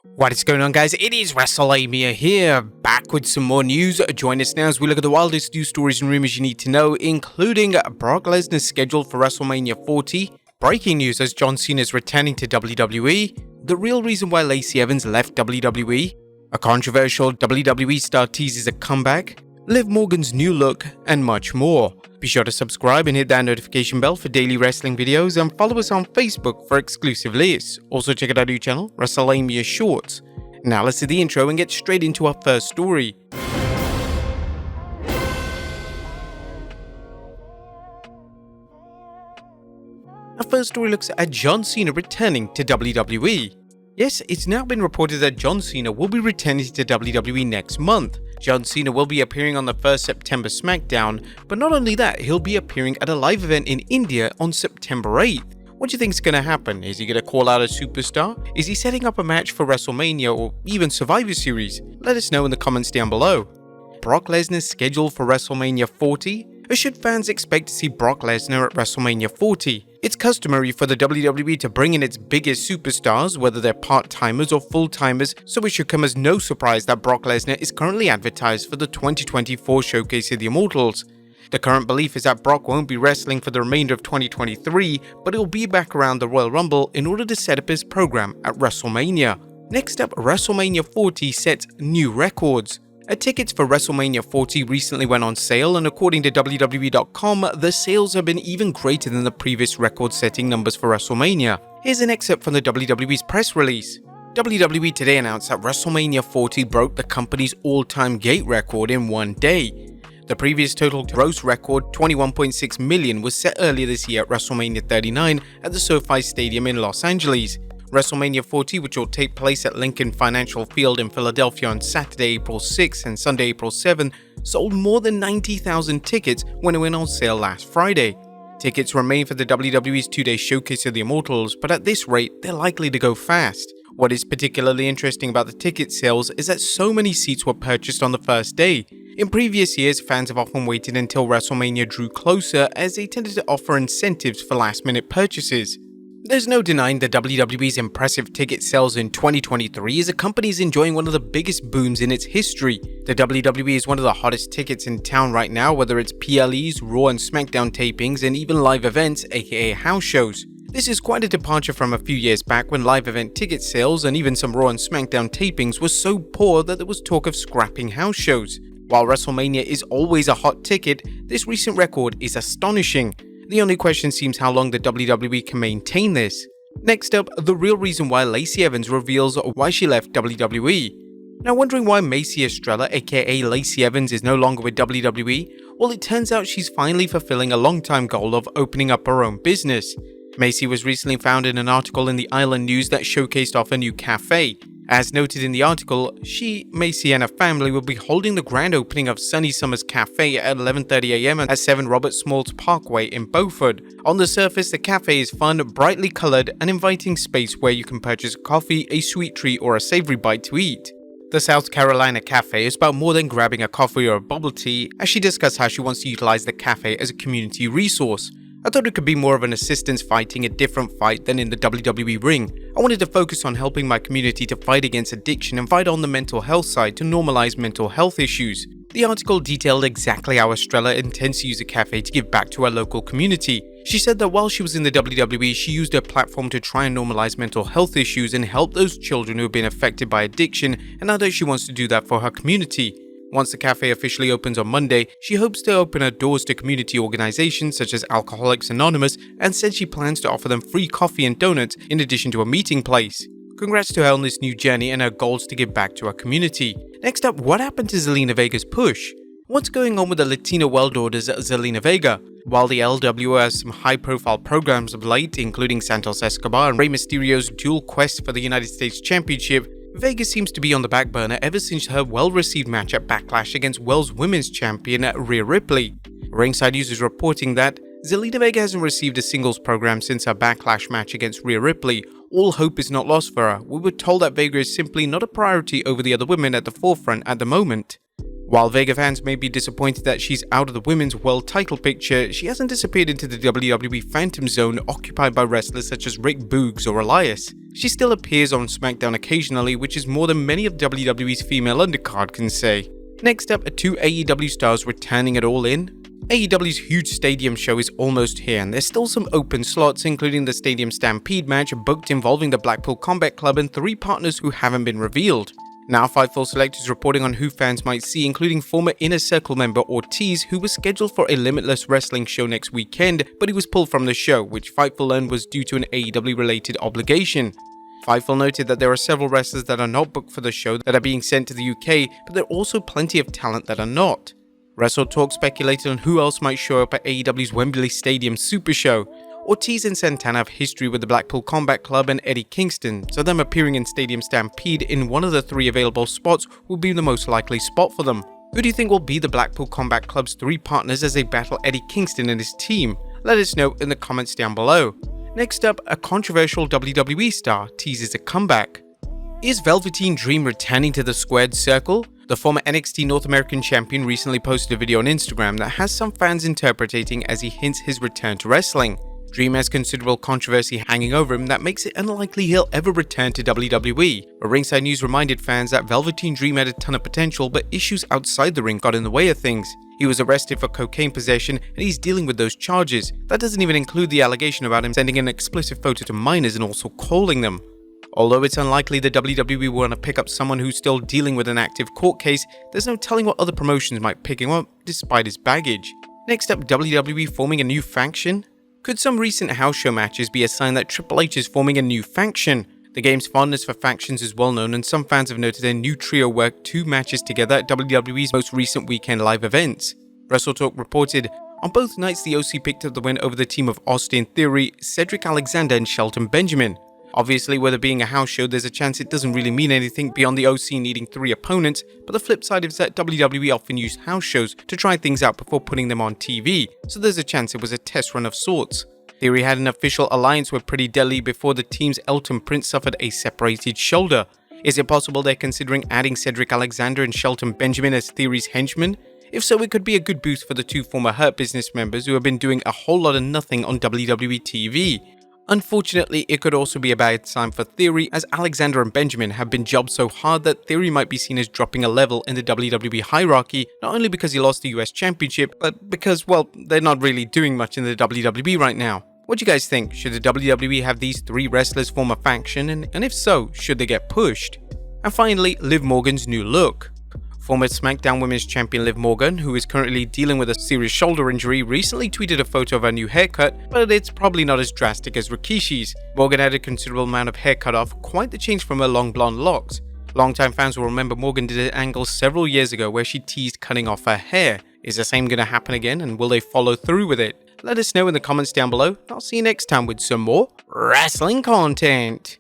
What is going on, guys? It is Wrestlelamia here, back with some more news. Join us now as we look at the wildest news stories and rumors you need to know, including Brock Lesnar's schedule for WrestleMania 40, breaking news as John Cena is returning to WWE, the real reason why Lacey Evans left WWE, a controversial WWE star teases a comeback, Liv Morgan's new look, and much more. Be sure to subscribe and hit that notification bell for daily wrestling videos, and follow us on Facebook for exclusive lists. Also check out our new channel, Wrestlelamia Shorts. Now let's do the intro and get straight into our first story. Our first story looks at John Cena returning to WWE. Yes, it's now been reported that John Cena will be returning to WWE next month. John Cena will be appearing on the first September SmackDown, but not only that, he'll be appearing at a live event in India on September 8th. What do you think is going to happen? Is he going to call out a superstar? Is he setting up a match for WrestleMania or even Survivor Series? Let us know in the comments down below. Brock Lesnar's schedule for WrestleMania 40? Or should fans expect to see Brock Lesnar at WrestleMania 40? It's customary for the WWE to bring in its biggest superstars, whether they're part-timers or full-timers, so it should come as no surprise that Brock Lesnar is currently advertised for the 2024 Showcase of the Immortals. The current belief is that Brock won't be wrestling for the remainder of 2023, but he'll be back around the Royal Rumble in order to set up his program at WrestleMania. Next up, WrestleMania 40 sets new records. Tickets for WrestleMania 40 recently went on sale, and according to WWE.com, the sales have been even greater than the previous record-setting numbers for WrestleMania. Here's an excerpt from the WWE's press release. WWE today announced that WrestleMania 40 broke the company's all-time gate record in one day. The previous total gross record, $21.6 million, was set earlier this year at WrestleMania 39 at the SoFi Stadium in Los Angeles. WrestleMania 40, which will take place at Lincoln Financial Field in Philadelphia on Saturday, April 6 and Sunday, April 7, sold more than 90,000 tickets when it went on sale last Friday. Tickets remain for the WWE's two-day Showcase of the Immortals, but at this rate, they're likely to go fast. What is particularly interesting about the ticket sales is that so many seats were purchased on the first day. In previous years, fans have often waited until WrestleMania drew closer, as they tended to offer incentives for last-minute purchases. There's no denying that WWE's impressive ticket sales in 2023 as a company is enjoying one of the biggest booms in its history. The WWE is one of the hottest tickets in town right now, whether it's PLEs, Raw and SmackDown tapings, and even live events, aka house shows. This is quite a departure from a few years back when live event ticket sales and even some Raw and SmackDown tapings were so poor that there was talk of scrapping house shows. While WrestleMania is always a hot ticket, this recent record is astonishing. The only question seems how long the WWE can maintain this. Next up, the real reason why Lacey Evans reveals why she left WWE. Now wondering why Macy Estrella, aka Lacey Evans, is no longer with WWE? Well, it turns out she's finally fulfilling a long-time goal of opening up her own business. Macy was recently found in an article in the Island News that showcased off a new cafe. As noted in the article, she, Macy, and her family will be holding the grand opening of Sunny Summers Cafe at 11:30 AM at 7 Robert Smalls Parkway in Beaufort. On the surface, the cafe is fun, brightly colored, and inviting space where you can purchase a coffee, a sweet treat, or a savory bite to eat. The South Carolina Cafe is about more than grabbing a coffee or a bubble tea, as she discussed how she wants to utilize the cafe as a community resource. I thought it could be more of an assistance fighting a different fight than in the WWE ring. I wanted to focus on helping my community to fight against addiction and fight on the mental health side to normalize mental health issues. The article detailed exactly how Estrella intends to use the cafe to give back to her local community. She said that while she was in the WWE, she used her platform to try and normalize mental health issues and help those children who have been affected by addiction, and now that she wants to do that for her community. Once the cafe officially opens on Monday, she hopes to open her doors to community organizations such as Alcoholics Anonymous, and said she plans to offer them free coffee and donuts in addition to a meeting place. Congrats to her on this new journey and her goals to give back to her community. Next up, what happened to Zelina Vega's push? What's going on with the Latina World Order's Zelina Vega? While the LWO has some high-profile programs of late, including Santos Escobar and Rey Mysterio's dual quest for the United States Championship, Vega seems to be on the back burner ever since her well-received match at Backlash against World's Women's Champion Rhea Ripley. Ringside News is reporting that Zelina Vega hasn't received a singles program since her Backlash match against Rhea Ripley. All hope is not lost for her. We were told that Vega is simply not a priority over the other women at the forefront at the moment. While Vega fans may be disappointed that she's out of the Women's World title picture, she hasn't disappeared into the WWE Phantom Zone occupied by wrestlers such as Rick Boogs or Elias. She still appears on SmackDown occasionally, which is more than many of WWE's female undercard can say. Next up are two AEW stars returning at All In. AEW's huge stadium show is almost here, and there's still some open slots, including the Stadium Stampede match booked involving the Blackpool Combat Club and 3 partners who haven't been revealed. Now Fightful Select is reporting on who fans might see, including former Inner Circle member Ortiz, who was scheduled for a Limitless Wrestling show next weekend, but he was pulled from the show, which Fightful learned was due to an AEW-related obligation. Fightful noted that there are several wrestlers that are not booked for the show that are being sent to the UK, but there are also plenty of talent that are not. WrestleTalk speculated on who else might show up at AEW's Wembley Stadium Super Show. Ortiz and Santana have history with the Blackpool Combat Club and Eddie Kingston, so them appearing in Stadium Stampede in one of the 3 available spots would be the most likely spot for them. Who do you think will be the Blackpool Combat Club's 3 partners as they battle Eddie Kingston and his team? Let us know in the comments down below. Next up, a controversial WWE star teases a comeback. Is Velveteen Dream returning to the squared circle? The former NXT North American champion recently posted a video on Instagram that has some fans interpreting as he hints his return to wrestling. Dream has considerable controversy hanging over him that makes it unlikely he'll ever return to WWE, but Ringside News reminded fans that Velveteen Dream had a ton of potential, but issues outside the ring got in the way of things. He was arrested for cocaine possession and he's dealing with those charges. That doesn't even include the allegation about him sending an explicit photo to minors and also calling them. Although it's unlikely the WWE will want to pick up someone who's still dealing with an active court case, there's no telling what other promotions might pick him up despite his baggage. Next up, WWE forming a new faction? Could some recent house show matches be a sign that Triple H is forming a new faction? The game's fondness for factions is well known, and some fans have noted their new trio worked 2 matches together at WWE's most recent weekend live events. WrestleTalk reported, on both nights the OC picked up the win over the team of Austin Theory, Cedric Alexander and Shelton Benjamin. Obviously, with it being a house show, there's a chance it doesn't really mean anything beyond the OC needing 3 opponents, but the flip side is that WWE often used house shows to try things out before putting them on TV, so there's a chance it was a test run of sorts. Theory had an official alliance with Pretty Deadly before the team's Elton Prince suffered a separated shoulder. Is it possible they're considering adding Cedric Alexander and Shelton Benjamin as Theory's henchmen? If so, it could be a good boost for the 2 former Hurt Business members who have been doing a whole lot of nothing on WWE TV. Unfortunately, it could also be a bad sign for Theory, as Alexander and Benjamin have been jobbed so hard that Theory might be seen as dropping a level in the WWE hierarchy, not only because he lost the US Championship, but because, well, they're not really doing much in the WWE right now. What do you guys think? Should the WWE have these 3 wrestlers form a faction, and if so, should they get pushed? And finally, Liv Morgan's new look. Former SmackDown Women's Champion Liv Morgan, who is currently dealing with a serious shoulder injury, recently tweeted a photo of her new haircut, but it's probably not as drastic as Rikishi's. Morgan had a considerable amount of hair cut off, quite the change from her long blonde locks. Longtime fans will remember Morgan did an angle several years ago where she teased cutting off her hair. Is the same going to happen again, and will they follow through with it? Let us know in the comments down below. I'll see you next time with some more wrestling content.